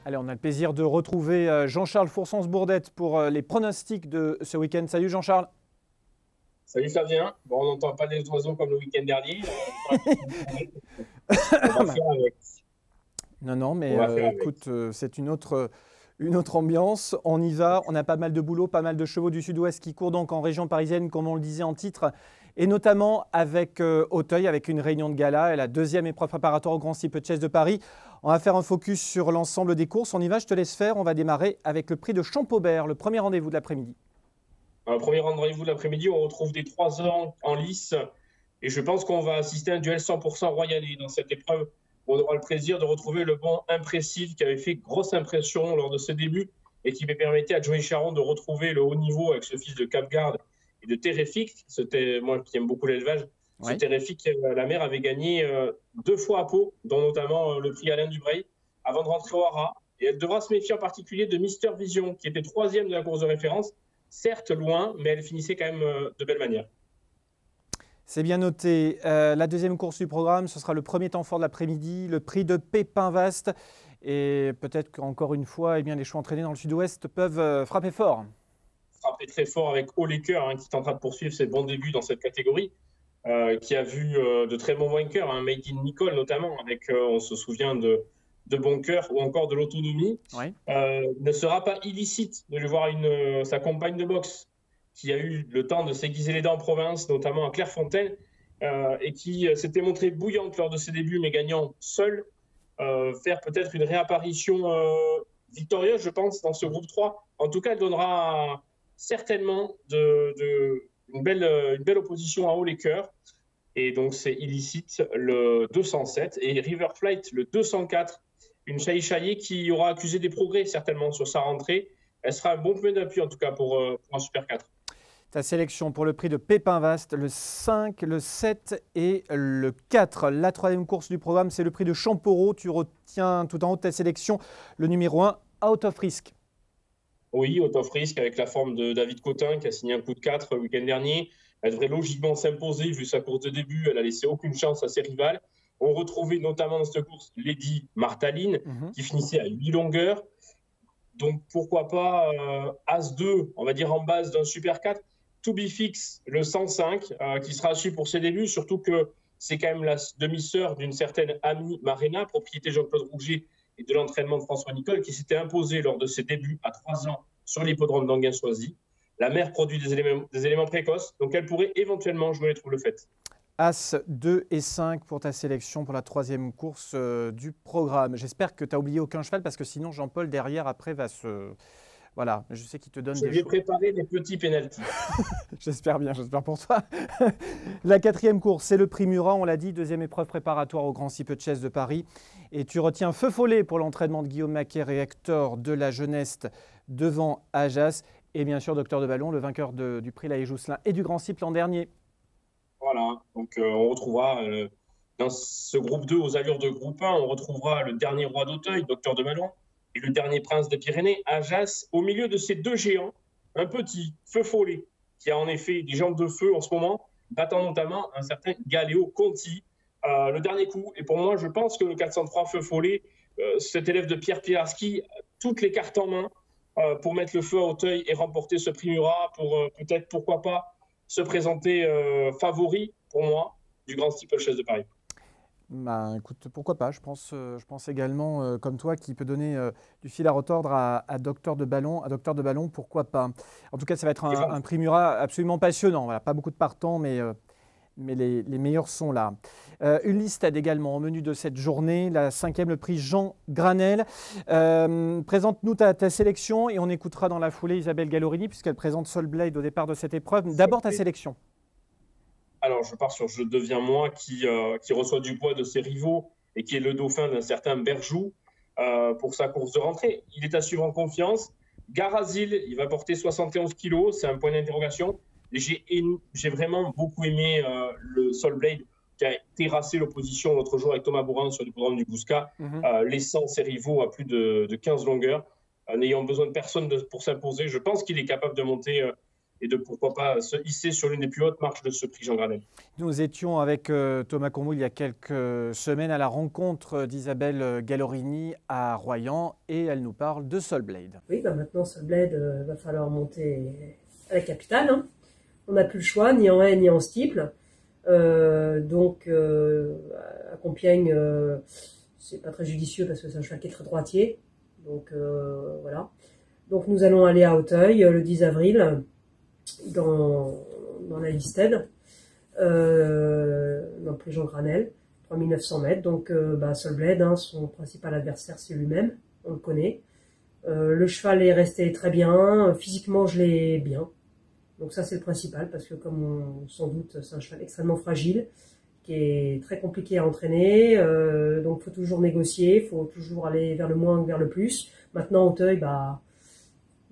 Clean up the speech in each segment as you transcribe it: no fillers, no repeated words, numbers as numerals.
Allez, on a le plaisir de retrouver Jean-Charles Foursens-Bourdette pour les pronostics de ce week-end. Salut Jean-Charles. Salut Fabien. Bon, on n'entend pas les oiseaux comme le week-end dernier. On va faire avec. Non, mais On va faire avec. écoute, c'est une autre ambiance. On y va. On a pas mal de boulot, pas mal de chevaux du Sud-Ouest qui courent donc en région parisienne, comme on le disait en titre, et notamment avec Auteuil, avec une réunion de gala et la deuxième épreuve préparatoire au Grand Steeple Chase de Paris. On va faire un focus sur l'ensemble des courses. On y va, je te laisse faire. On va démarrer avec le prix de Champaubert, le premier rendez-vous de l'après-midi. Premier rendez-vous de l'après-midi, on retrouve des 3 ans en lice. Et je pense qu'on va assister à un duel 100% royalé dans cette épreuve. On aura le plaisir de retrouver le bon Impressive qui avait fait grosse impression lors de ce début et qui permettait à Joey Charon de retrouver le haut niveau avec ce fils de Capgarde et de Terrific. C'était moi qui aime beaucoup l'élevage. Ouais. Ce Terrific, la mère avait gagné 2 fois à Pau, dont notamment le prix Alain Dubreuil, avant de rentrer au Haras. Et elle devra se méfier en particulier de Mister Vision, qui était 3e de la course de référence. Certes loin, mais elle finissait quand même de belle manière. C'est bien noté. La deuxième course du programme, ce sera le premier temps fort de l'après-midi, le prix de Pépin Vaste. Et peut-être qu'encore une fois, eh bien, les chevaux entraînés dans le Sud-Ouest peuvent frapper fort. Frapper très fort avec Haut les Cœurs, qui tentera de poursuivre ses bons débuts dans cette catégorie, qui a vu de très bons vainqueurs, Made in Nicole notamment, avec, on se souvient de Bon Cœur ou encore de l'Autonomie. Ouais. Ne sera pas illicite de lui voir sa compagne de boxe qui a eu le temps de s'aiguiser les dents en province, notamment à Clairefontaine, et qui s'était montrée bouillante lors de ses débuts, mais gagnant seule, faire peut-être une réapparition victorieuse, je pense, dans ce groupe 3. En tout cas, elle donnera certainement une belle opposition à Haut les Cœurs. Et donc, c'est illicite le 207 et River Flight le 204. Une Chahi qui aura accusé des progrès certainement sur sa rentrée. Elle sera un bon point d'appui en tout cas pour un Super 4. Ta sélection pour le prix de Pépin Vaste, le 5, le 7 et le 4. La troisième course du programme, c'est le prix de Champereau. Tu retiens tout en haut de ta sélection le numéro 1, Out of Risk. Oui, Out of Risk avec la forme de David Cotin qui a signé un coup de 4 le week-end dernier. Elle devrait logiquement s'imposer vu sa course de début. Elle a laissé aucune chance à ses rivales. On retrouvait notamment dans cette course Lady Martaline qui finissait à 8 longueurs. Donc pourquoi pas As-2, on va dire en base d'un Super 4. To Be Fix, le 105, qui sera su pour ses débuts, surtout que c'est quand même la demi-sœur d'une certaine Amie Marina, propriété Jean-Claude Rouget et de l'entraînement de François Nicole, qui s'était imposée lors de ses débuts à 3 ans sur l'hippodrome d'Anguin-Choisy. La mère produit des éléments précoces, donc elle pourrait éventuellement jouer les troubles faites. As 2 et 5 pour ta sélection pour la troisième course du programme. J'espère que tu n'as oublié aucun cheval parce que sinon Jean-Paul derrière après va se... Voilà, je sais qu'il te donne des choses. Je vais préparer des petits pénaltys. J'espère bien, j'espère pour toi. La quatrième course, c'est le prix Murat, on l'a dit, deuxième épreuve préparatoire au Grand Steeple Chase de Paris. Et tu retiens Feu Follet pour l'entraînement de Guillaume Macaire et Hector de la Jeunesse devant Ajas. Et bien sûr, Docteur de Ballon, le vainqueur du prix Laïe Jousselin et du Grand Steeple l'an dernier. Voilà, donc on retrouvera dans ce groupe 2 aux allures de groupe 1, on retrouvera le dernier roi d'Auteuil, Docteur de Ballon, et le dernier prince des Pyrénées, Ajas, au milieu de ces 2 géants, un petit Feu Follet, qui a en effet des jambes de feu en ce moment, battant notamment un certain Galéo Conti. Le dernier coup, et pour moi, je pense que le 403 Feu Follet, cet élève de Pierre Pilarski, toutes les cartes en main pour mettre le feu à Auteuil et remporter ce prix Murat, pour peut-être, pourquoi pas, se présenter favori, pour moi, du Grand Steeple Chase de Paris. Bah, écoute, pourquoi pas, je pense également, comme toi, qu'il peut donner du fil à retordre à Docteur de Ballon, pourquoi pas. En tout cas, ça va être un prix Murat absolument passionnant. Voilà, pas beaucoup de partants, mais les meilleurs sont là. Une listade également au menu de cette journée, la 5e, le prix Jean Granel. Présente-nous ta sélection et on écoutera dans la foulée Isabelle Gallorini puisqu'elle présente Soul Blade au départ de cette épreuve. D'abord ta sélection. Alors, je pars sur Je deviens moi, qui reçoit du poids de ses rivaux et qui est le dauphin d'un certain Berjou pour sa course de rentrée. Il est à suivre en confiance. Garazil, il va porter 71 kilos, c'est un point d'interrogation. J'ai vraiment beaucoup aimé le Soul Blade qui a terrassé l'opposition l'autre jour avec Thomas Bourrin sur le programme du Bousca, laissant ses rivaux à plus de 15 longueurs, n'ayant besoin de personne pour s'imposer. Je pense qu'il est capable de monter et de pourquoi pas se hisser sur l'une des plus hautes marches de ce prix Jean Granel. Nous étions avec Thomas Comboul il y a quelques semaines à la rencontre d'Isabelle Gallorini à Royan et elle nous parle de Soulblade. Oui, maintenant Soulblade, va falloir monter à la capitale. Hein. On n'a plus le choix, ni en haie ni en steeple. Donc à Compiègne, c'est pas très judicieux parce que c'est un cheval qui est très droitier. Donc voilà. Donc nous allons aller à Auteuil le 10 avril dans la Listed, dans le prix Jean Granel, 3900 mètres. Donc Soulblade, hein, son principal adversaire, c'est lui-même, on le connaît. Le cheval est resté très bien, physiquement je l'ai bien. Donc ça c'est le principal parce que comme on s'en doute, c'est un cheval extrêmement fragile, qui est très compliqué à entraîner, donc faut toujours négocier, faut toujours aller vers le moins que vers le plus. Maintenant Auteuil,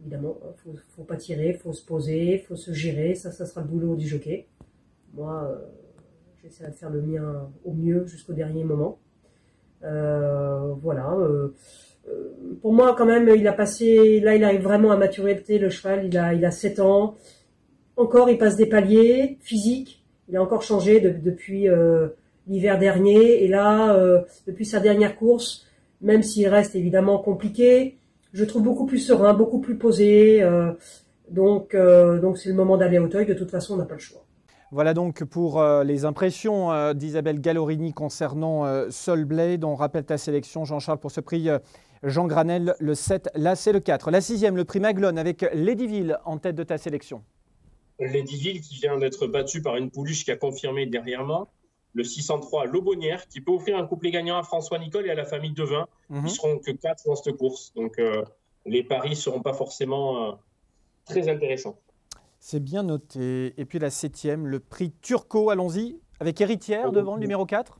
évidemment, faut pas tirer, faut se poser, faut se gérer, ça sera le boulot du jockey. Moi, j'essaierai de faire le mien au mieux jusqu'au dernier moment. Voilà. Pour moi, quand même, il arrive vraiment à maturité, le cheval, il a 7 ans. Encore, il passe des paliers physiques. Il a encore changé depuis l'hiver dernier. Et là, depuis sa dernière course, même s'il reste évidemment compliqué, je trouve beaucoup plus serein, beaucoup plus posé. Donc c'est le moment d'aller à Auteuil. De toute façon, on n'a pas le choix. Voilà donc pour les impressions d'Isabelle Gallorini concernant Soulblade. On rappelle ta sélection, Jean-Charles, pour ce prix Jean Granel, le 7, là c'est le 4. La 6e, le prix Maglone avec Ladyville en tête de ta sélection. Ladyville qui vient d'être battue par une pouliche qui a confirmé derrière moi. Le 603, l'Aubonnière, qui peut offrir un couplet gagnant à François Nicole et à la famille Devin. Ils seront que 4 dans cette course. Donc les paris ne seront pas forcément très intéressants. C'est bien noté. Et puis la 7e, le prix Turco, allons-y, avec Héritière devant le numéro 4.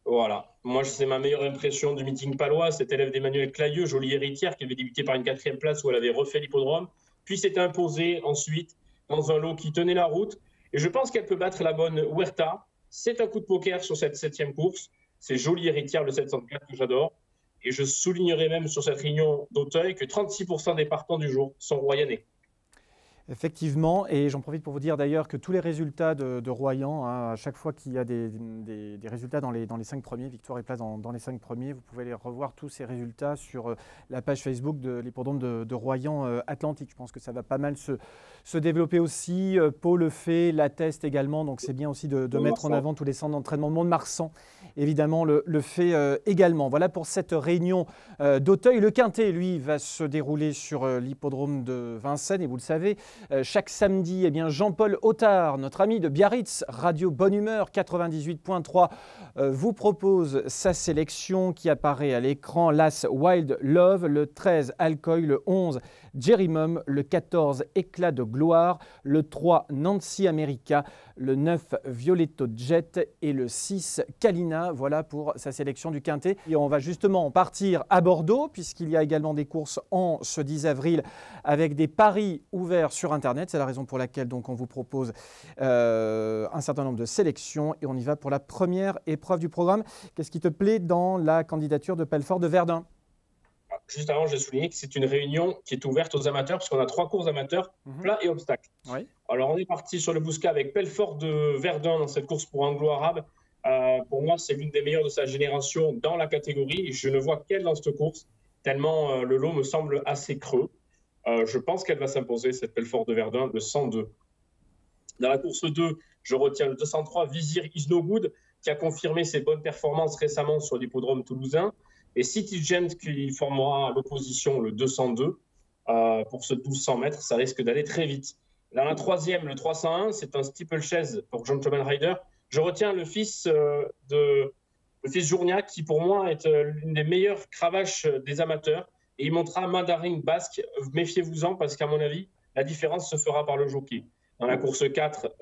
Voilà. Moi, c'est ma meilleure impression du meeting palois. Cet élève d'Emmanuel Clayeux, jolie Héritière, qui avait débuté par une 4e place où elle avait refait l'hippodrome, puis s'est imposée ensuite dans un lot qui tenait la route. Et je pense qu'elle peut battre la bonne Huerta. C'est un coup de poker sur cette 7e course. C'est jolie Héritière, le 704, que j'adore. Et je soulignerai même sur cette réunion d'Auteuil que 36% des partants du jour sont royanais. Effectivement, et j'en profite pour vous dire d'ailleurs que tous les résultats de Royan, hein, à chaque fois qu'il y a des résultats dans les 5 premiers, victoire et place dans les 5 premiers, vous pouvez les revoir tous ces résultats sur la page Facebook de l'hippodrome de Royan Atlantique. Je pense que ça va pas mal se développer aussi. Pau le fait, l'atteste également, donc c'est bien aussi de mettre en avant tous les centres d'entraînement. Mont-de-Marsan, évidemment, le fait également. Voilà pour cette réunion d'Auteuil. Le Quintet, lui, va se dérouler sur l'hippodrome de Vincennes, et vous le savez, chaque samedi, Jean-Paul Ottard, notre ami de Biarritz, Radio Bonne Humeur 98.3, vous propose sa sélection qui apparaît à l'écran. L'As Wild Love, le 13 Alcoy, le 11 Jerry Mum, le 14 Éclat de gloire, le 3 Nancy America, le 9 Violetto Jet et le 6 Kalina. Voilà pour sa sélection du Quintet. Et on va justement partir à Bordeaux puisqu'il y a également des courses en ce 10 avril avec des paris ouverts sur Internet. C'est la raison pour laquelle donc, on vous propose un certain nombre de sélections et on y va pour la première épreuve du programme. Qu'est-ce qui te plaît dans la candidature de Pelfort de Verdun ? Juste avant, je vais souligner que c'est une réunion qui est ouverte aux amateurs, parce qu'on a 3 courses amateurs, plat et obstacles. Oui. Alors, on est parti sur le Bouscat avec Pelfort de Verdun dans cette course pour anglo-arabe. Pour moi, c'est l'une des meilleures de sa génération dans la catégorie. Et je ne vois qu'elle dans cette course, tellement le lot me semble assez creux. Je pense qu'elle va s'imposer, cette Pelfort de Verdun, le 102. Dans la course 2, je retiens le 203, Vizir Is No Good, qui a confirmé ses bonnes performances récemment sur l'hippodrome toulousain. Et City Gent qui formera l'opposition le 202 pour ce 1200 mètres, ça risque d'aller très vite. Dans la 3e, le 301, c'est un steeplechase pour Gentleman Rider. Je retiens le fils Journiac qui pour moi est l'une des meilleures cravaches des amateurs. Et il montera Mandarin Basque. Méfiez-vous-en parce qu'à mon avis, la différence se fera par le jockey. Dans la course 4,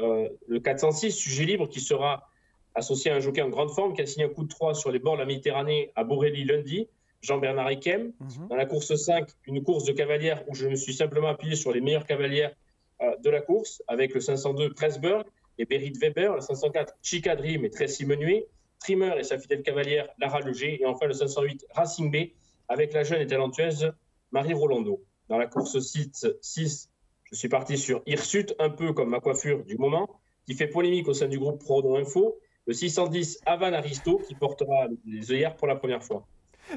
le 406, Sujet Libre qui sera associé à un jockey en grande forme qui a signé un coup de 3 sur les bords de la Méditerranée à Borély lundi, Jean-Bernard Ikem. Dans la course 5, une course de cavalières où je me suis simplement appuyé sur les meilleures cavalières de la course, avec le 502 Pressburg et Berit Weber, le 504 Chica Dream et Tracy Menuet, Trimmer et sa fidèle cavalière Lara Leger, et enfin le 508 Racing B avec la jeune et talentueuse Marie Rolando. Dans la course 6, Je suis parti sur Hirsute, un peu comme ma coiffure du moment, qui fait polémique au sein du groupe Prono Info. Le 610 Havan Aristo, qui portera les œillères pour la première fois.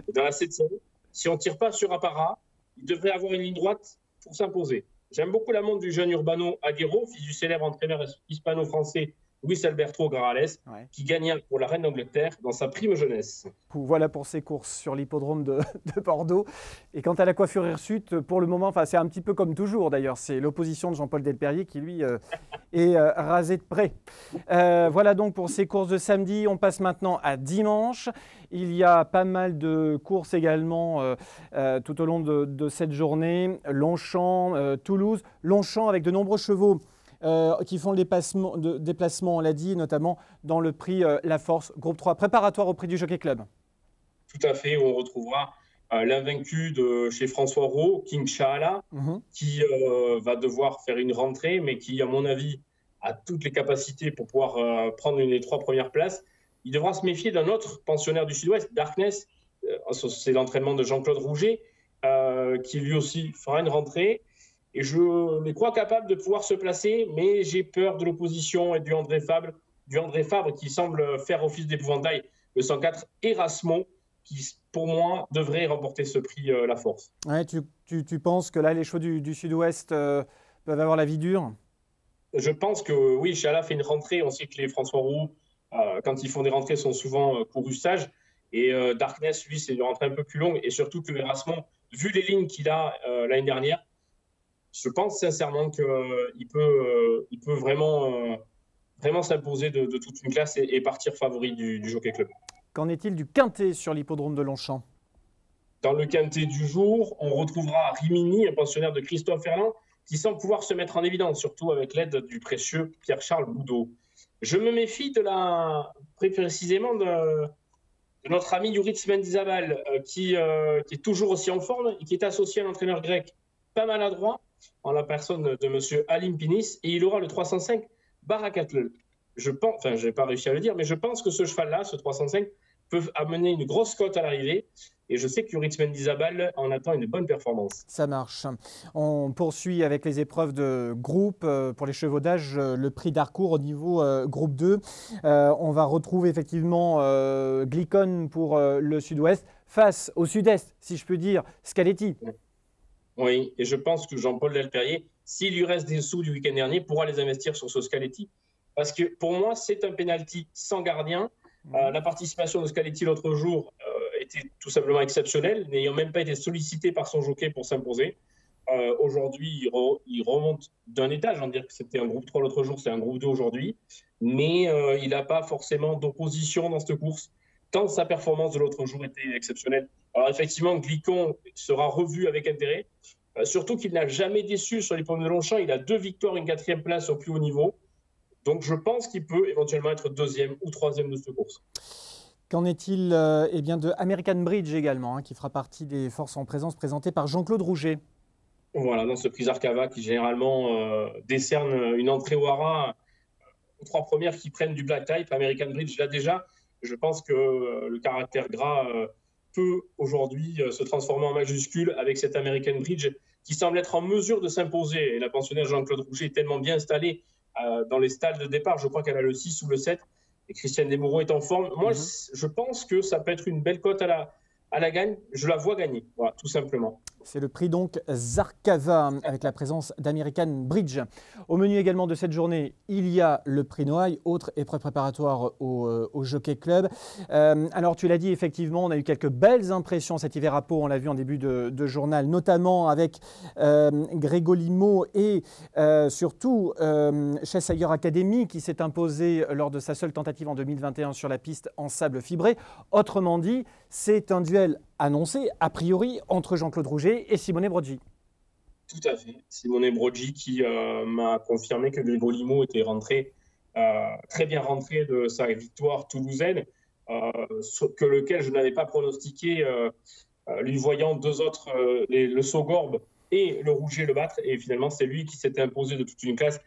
Et dans la 7e, si on ne tire pas sur Apparat, il devrait avoir une ligne droite pour s'imposer. J'aime beaucoup la montre du jeune Urbano Aguero, fils du célèbre entraîneur hispano-français Luis Alberto Grajales, qui gagna pour la reine d'Angleterre dans sa prime jeunesse. Voilà pour ses courses sur l'hippodrome de Bordeaux. Et quant à la coiffure hirsute, pour le moment, c'est un petit peu comme toujours d'ailleurs, c'est l'opposition de Jean-Paul Delperrier qui lui est rasé de près. Voilà donc pour ces courses de samedi. On passe maintenant à dimanche. Il y a pas mal de courses également tout au long de cette journée. Longchamp, Toulouse, Longchamp avec de nombreux chevaux qui font le déplacement, on l'a dit, notamment dans le prix La Force, groupe 3, préparatoire au prix du Jockey Club. Tout à fait, où on retrouvera l'invaincu de chez François Roux, King Shahala, qui va devoir faire une rentrée, mais qui, à mon avis, a toutes les capacités pour pouvoir prendre une des 3 premières places. Il devra se méfier d'un autre pensionnaire du Sud-Ouest, Darkness, c'est l'entraînement de Jean-Claude Rouget, qui lui aussi fera une rentrée. Et je me crois capable de pouvoir se placer, mais j'ai peur de l'opposition et du André Fabre qui semble faire office d'épouvantail. Le 104 Erasmo, qui pour moi devrait remporter ce prix La Force. Ouais, tu penses que là les chevaux du Sud-Ouest peuvent avoir la vie dure? Je pense que oui, Chala fait une rentrée. On sait que les François Roux, quand ils font des rentrées, sont souvent courus sages. Et Darkness, lui, c'est une rentrée un peu plus longue. Et surtout que Erasmo, vu les lignes qu'il a l'année dernière, je pense sincèrement qu'il peut vraiment s'imposer de toute une classe et partir favori du Jockey Club. Qu'en est-il du quintet sur l'hippodrome de Longchamp? Dans le quintet du jour, on retrouvera Rimini, un pensionnaire de Christophe Ferland, qui semble pouvoir se mettre en évidence, surtout avec l'aide du précieux Pierre-Charles Boudot. Je me méfie précisément de notre ami Yuritz Mendizabal, qui est toujours aussi en forme et qui est associé à un entraîneur grec pas maladroit, en la personne de M. Alim Pinis, et il aura le 305 Barakatl. Je n'ai pas réussi à le dire, mais je pense que ce cheval-là, ce 305, peut amener une grosse cote à l'arrivée. Et je sais que Yuritz Mendizabal en attend une bonne performance. Ça marche. On poursuit avec les épreuves de groupe. Pour les chevaux d'âge, le prix d'Harcourt au niveau groupe 2. On va retrouver effectivement Glicon pour le sud-ouest face au sud-est, si je peux dire, Scaletti. Oui, et je pense que Jean-Paul Delperrier, s'il lui reste des sous du week-end dernier, pourra les investir sur ce Scaletti. Parce que pour moi, c'est un penalty sans gardien. La participation de Scaletti l'autre jour était tout simplement exceptionnelle, n'ayant même pas été sollicité par son jockey pour s'imposer. Aujourd'hui, il remonte d'un étage. On dirait que c'était un groupe 3 l'autre jour, c'est un groupe 2 aujourd'hui. Mais il n'a pas forcément d'opposition dans cette course, tant sa performance de l'autre jour était exceptionnelle. Alors effectivement, Glicon sera revu avec intérêt, surtout qu'il n'a jamais déçu sur les pommes de Longchamp. Il a 2 victoires, une 4e place au plus haut niveau. Donc je pense qu'il peut éventuellement être 2e ou 3e de cette course. Qu'en est-il de American Bridge également, qui fera partie des forces en présence présentées par Jean-Claude Rouget? Voilà, dans ce prix Arcava qui généralement décerne une entrée au hara aux 3 premières qui prennent du black type. American Bridge l'a déjà. Je pense que le caractère gras peut aujourd'hui se transformer en majuscule avec cet American Bridge qui semble être en mesure de s'imposer. Et la pensionnaire Jean-Claude Rouget est tellement bien installée dans les stalles de départ. Je crois qu'elle a le 6 ou le 7. Et Christiane Desmoureaux est en forme. Moi, je pense que ça peut être une belle cote à la gagne. Je la vois gagner, voilà, tout simplement. C'est le prix donc Zarkava avec la présence d'American Bridge. Au menu également de cette journée, il y a le prix Noailles, autre épreuve préparatoire au Jockey Club. Alors tu l'as dit, effectivement, on a eu quelques belles impressions cet hiver à Pau, on l'a vu en début de journal, notamment avec Grégolimo et surtout Chassailleur Academy qui s'est imposé lors de sa seule tentative en 2021 sur la piste en sable fibré. Autrement dit, c'est un duel annoncé, a priori, entre Jean-Claude Rouget et Simone Broggi. Tout à fait. Simone Broggi qui m'a confirmé que Grégolimo était très bien rentré de sa victoire toulousaine, lequel je n'avais pas pronostiqué, lui voyant 2 autres, le Sogorbe et le Rouget le battre. Et finalement, c'est lui qui s'était imposé de toute une classe,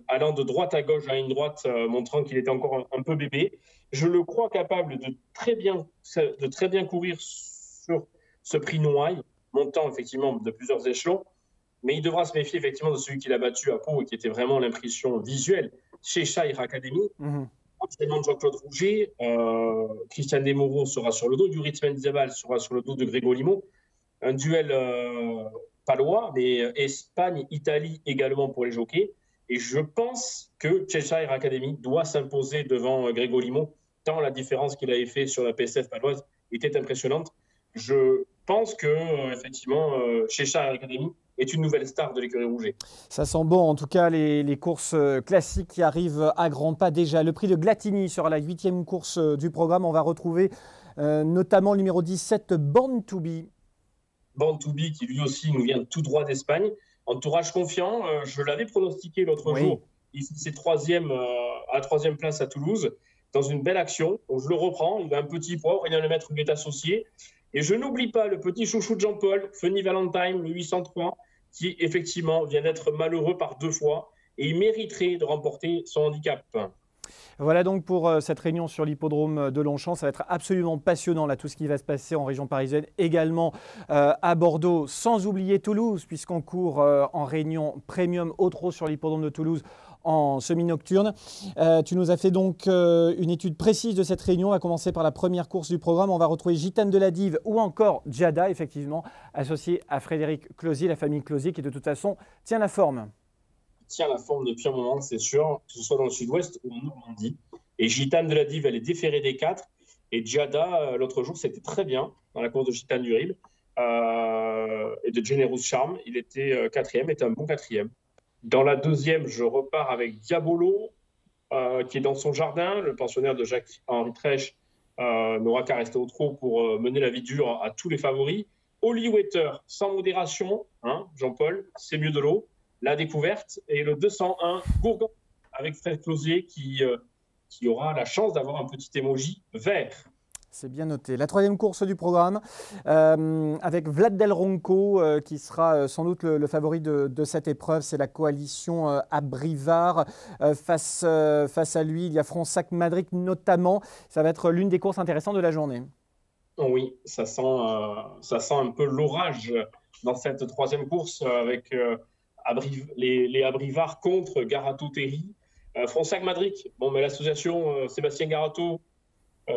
allant de droite à gauche à une droite, montrant qu'il était encore un peu bébé. Je le crois capable de très bien courir sur ce prix Noailles, montant effectivement de plusieurs échelons. Mais il devra se méfier effectivement de celui qu'il a battu à Pau et qui était vraiment l'impression visuelle, Cheshire Academy. Entraînement de Jean-Claude Rouget, Christian Desmoreaux sera sur le dos, Yuri Mendizabal sera sur le dos de Grégo Limo. Un duel palois, mais Espagne, Italie également pour les jockeys. Et je pense que Cheshire Academy doit s'imposer devant Grégo Limo, tant la différence qu'il avait fait sur la PSF paloise était impressionnante. Je pense que effectivement, Cheshire Academy est une nouvelle star de l'écurie Rouget. Ça sent bon, en tout cas, les courses classiques qui arrivent à grands pas déjà. Le prix de Glatigny sera la 8e course du programme. On va retrouver notamment le numéro 17, Born to Be. Born to Be, qui lui aussi nous vient tout droit d'Espagne. Entourage confiant, je l'avais pronostiqué l'autre jour. Il fait à 3e place à Toulouse, dans une belle action. Donc je le reprends, il a un petit poids, Aurélien Lemaître lui est associé. Et je n'oublie pas le petit chouchou de Jean-Paul, Funny Valentine, le 803, qui effectivement vient d'être malheureux par 2 fois et il mériterait de remporter son handicap. Voilà donc pour cette réunion sur l'hippodrome de Longchamp. Ça va être absolument passionnant là, tout ce qui va se passer en région parisienne, également à Bordeaux, sans oublier Toulouse, puisqu'on court en réunion premium au trot sur l'hippodrome de Toulouse en semi-nocturne. Tu nous as fait donc une étude précise de cette réunion. On va commencer par la première course du programme. On va retrouver Gitane de la Dive ou encore Giada, effectivement, associé à Frédéric Closier, la famille Closier, qui de toute façon tient la forme. Tient la forme depuis un moment, c'est sûr, que ce soit dans le sud-ouest ou en Normandie. Et Gitane de la Dive, elle est déférée des 4. Et Giada, l'autre jour, c'était très bien dans la course de Gitane du Rib. Et de Generous Charm, il était 4e, était un bon 4e. Dans la 2e, je repars avec Diabolo, qui est dans son jardin. Le pensionnaire de Jacques-Henri Trèche n'aura qu'à rester au trot pour mener la vie dure à tous les favoris. Holly Waiter, sans modération, hein, Jean-Paul, c'est mieux de l'eau. La découverte, et le 201 Gourgan avec Fred Closier qui aura la chance d'avoir un petit emoji vert. C'est bien noté. La 3e course du programme avec Vlad Del Ronco qui sera sans doute le favori de cette épreuve. C'est la coalition Abrivard. Face à lui, il y a Fronsac Madrid notamment. Ça va être l'une des courses intéressantes de la journée. Oui, ça sent un peu l'orage dans cette 3e course avec les Abrivard contre Garato-Terry. Fronsac Madrid, bon, mais l'association Sébastien Garato,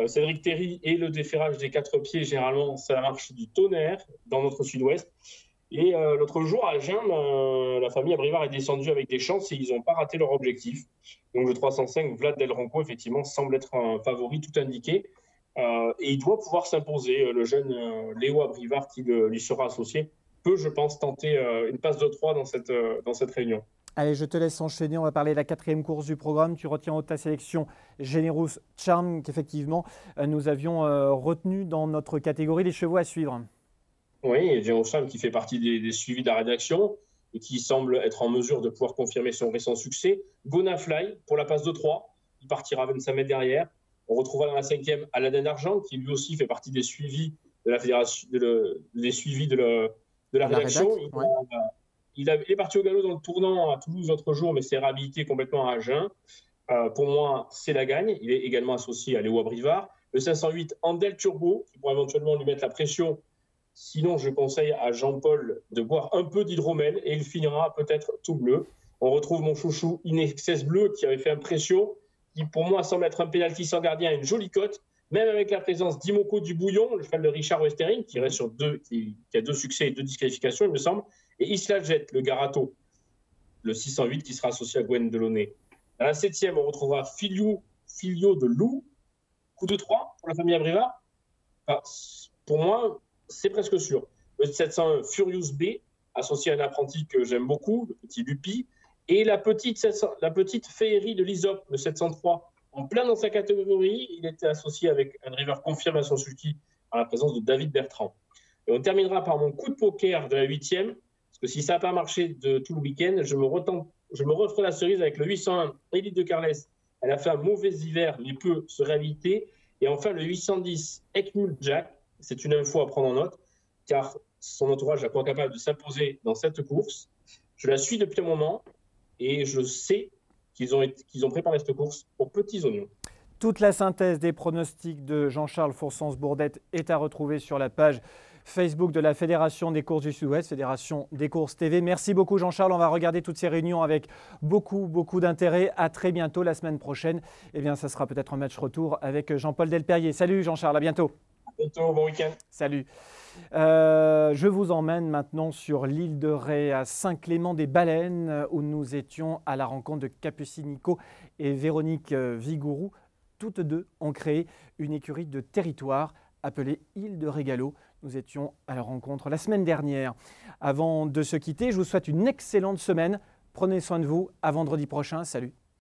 Cédric Terry et le déferrage des 4 pieds, généralement, ça marche du tonnerre dans notre sud-ouest. Et l'autre jour, à Agen, la famille Abrivard est descendue avec des chances et ils n'ont pas raté leur objectif. Donc le 305, Vlad Del Ronco, effectivement, semble être un favori tout indiqué. Et il doit pouvoir s'imposer. Le jeune Léo Abrivard, qui lui sera associé, peut, je pense, tenter une passe de 3 dans cette réunion. Allez, je te laisse enchaîner. On va parler de la 4e course du programme. Tu retiens en ta sélection Generous Charm, qu'effectivement nous avions retenu dans notre catégorie les chevaux à suivre. Oui, Generous Charm qui fait partie des suivis de la rédaction et qui semble être en mesure de pouvoir confirmer son récent succès. Gonafly pour la passe de 3. Il partira 25 mètres derrière. On retrouvera dans la 5e Aladdin d'Argent qui lui aussi fait partie des suivis de la fédération, des suivis de la rédaction. Il est parti au galop dans le tournant à Toulouse l'autre jour, mais s'est réhabilité complètement à Agen. Pour moi, c'est la gagne. Il est également associé à Léo Abrivard. Le 508, Andel Turbo, qui pourrait éventuellement lui mettre la pression. Sinon, je conseille à Jean-Paul de boire un peu d'hydromel et il finira peut-être tout bleu. On retrouve mon chouchou Inexcess Bleu qui avait fait impression, qui pour moi semble être un pénalty sans gardien, une jolie cote, même avec la présence d'Imoko du Bouillon, le cheval de Richard Westering, qui reste sur qui a 2 succès et 2 disqualifications, il me semble, et Isla Jet, le Garato, le 608, qui sera associé à Gwen Delaunay. Dans la 7e, on retrouvera Filio de Loup, coup de 3 pour la famille Abrivard. Enfin, pour moi, c'est presque sûr. Le 701 Furious B, associé à un apprenti que j'aime beaucoup, le petit Lupi, et la petite féerie de l'Isop, le 703, en plein dans sa catégorie. Il était associé avec un driver confirmation sulky en la présence de David Bertrand. Et on terminera par mon coup de poker de la 8e, parce que si ça n'a pas marché de tout le week-end, je me referai la cerise avec le 801 Élite de Carles. Elle a fait un mauvais hiver, mais peut se réhabiliter. Et enfin, le 810 Ekmul Jack, c'est une info à prendre en note, car son entourage est pas capable de s'imposer dans cette course. Je la suis depuis un moment et je sais qu'ils ont préparé cette course aux petits oignons. Toute la synthèse des pronostics de Jean-Charles Foursens-Bourdette est à retrouver sur la page Facebook de la Fédération des courses du Sud-Ouest, Fédération des courses TV. Merci beaucoup Jean-Charles, on va regarder toutes ces réunions avec beaucoup d'intérêt. À très bientôt la semaine prochaine. Eh bien, ça sera peut-être un match retour avec Jean-Paul Delperrier. Salut Jean-Charles, à bientôt. À bientôt, bon week-end. Salut. Je vous emmène maintenant sur l'île de Ré, à Saint-Clément-des-Baleines, où nous étions à la rencontre de Capucine Nico et Véronique Vigourou. Toutes deux ont créé une écurie de territoire appelée Île de Régalo. Nous étions à la rencontre la semaine dernière. Avant de se quitter, je vous souhaite une excellente semaine. Prenez soin de vous. À vendredi prochain. Salut.